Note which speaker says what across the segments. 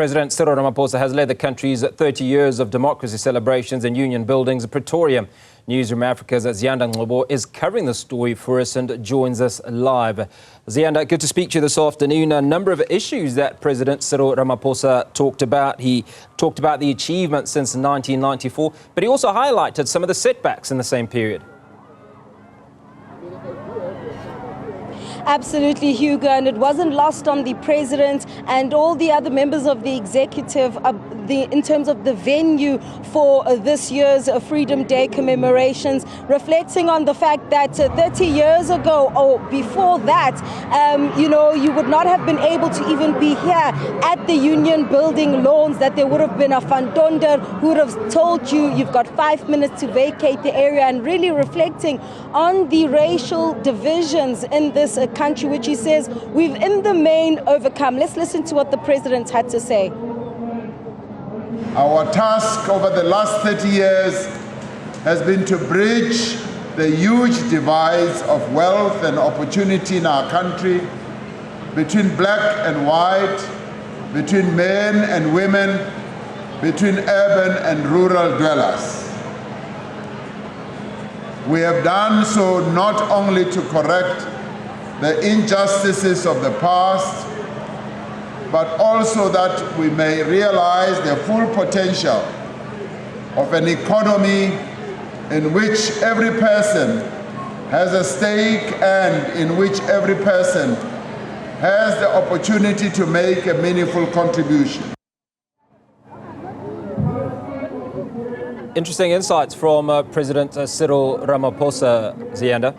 Speaker 1: President Cyril Ramaphosa has led the country's 30 years of democracy celebrations and union buildings in Pretoria. Newzroom Afrika's Ziyanda Ngcobo is covering the story for us and joins us live. Ziyanda, good to speak to you this afternoon. A number of issues that President Cyril Ramaphosa talked about. He talked about the achievements since 1994, but he also highlighted some of the setbacks in the same period.
Speaker 2: Absolutely, Hugo, and it wasn't lost on the president and all the other members of the executive in terms of the venue for this year's Freedom Day commemorations, reflecting on the fact that 30 years ago or before that, you would not have been able to even be here at the Union Building lawns, that there would have been a fandonder who would have told you you've got 5 minutes to vacate the area, and really reflecting on the racial divisions in this country, which he says we've in the main overcome. Let's listen to what the president had to say.
Speaker 3: Our task over the last 30 years has been to bridge the huge divides of wealth and opportunity in our country between black and white, between men and women, between urban and rural dwellers. We have done so not only to correct the injustices of the past, but also that we may realize the full potential of an economy in which every person has a stake and in which every person has the opportunity to make a meaningful contribution.
Speaker 1: Interesting insights from President Cyril Ramaphosa, Ziyanda.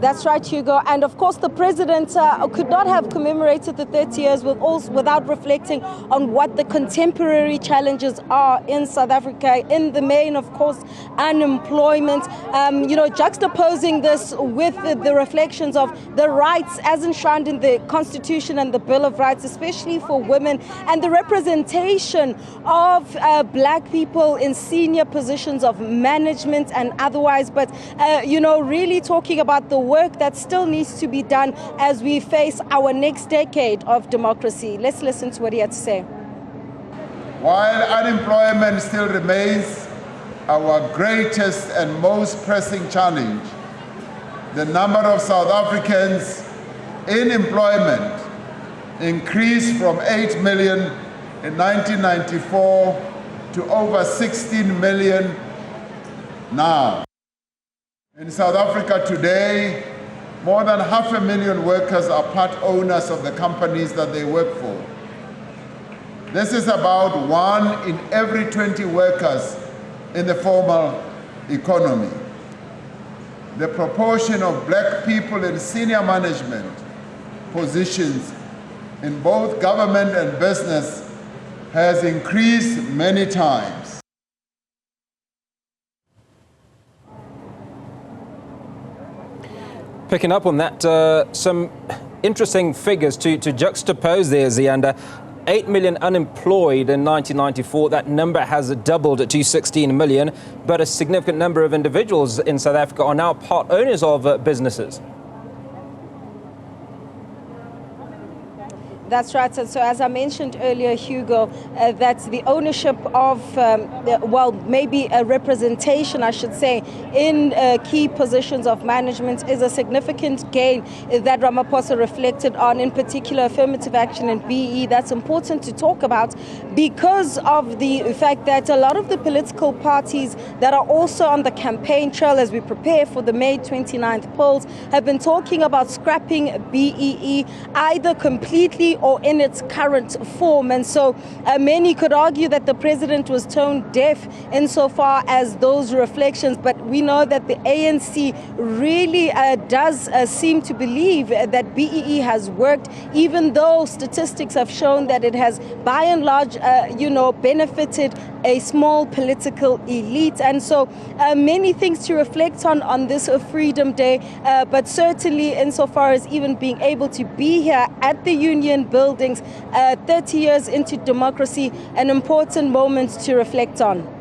Speaker 2: That's right, Hugo. And of course, the president could not have commemorated the 30 years without reflecting on what the contemporary challenges are in South Africa. In the main, of course, unemployment, juxtaposing this with the reflections of the rights as enshrined in the Constitution and the Bill of Rights, especially for women, and the representation of black people in senior positions of management and otherwise. But, really talking about the work that still needs to be done as we face our next decade of democracy. Let's listen to what he had to say.
Speaker 3: While unemployment still remains our greatest and most pressing challenge, the number of South Africans in employment increased from 8 million in 1994 to over 16 million now. In South Africa today, more than 500,000 workers are part owners of the companies that they work for. This is about 1 in every 20 workers in the formal economy. The proportion of black people in senior management positions in both government and business has increased many times.
Speaker 1: Picking up on that, some interesting figures to juxtapose there, Ziyanda. 8 million unemployed in 1994. That number has doubled to 16 million, but a significant number of individuals in South Africa are now part owners of businesses.
Speaker 2: That's right. And so as I mentioned earlier, Hugo, that's the ownership of, maybe a representation, I should say, in key positions of management is a significant gain that Ramaphosa reflected on, in particular affirmative action and BE. That's important to talk about because of the fact that a lot of the political parties that are also on the campaign trail as we prepare for the May 29th polls have been talking about scrapping BEE either completely or in its current form. And so many could argue that the president was tone deaf insofar as those reflections, but we know that the ANC really does seem to believe that BEE has worked, even though statistics have shown that it has by and large benefited a small political elite. And so many things to reflect on this Freedom Day, but certainly insofar as even being able to be here at the Union Buildings 30 years into democracy, an important moment to reflect on.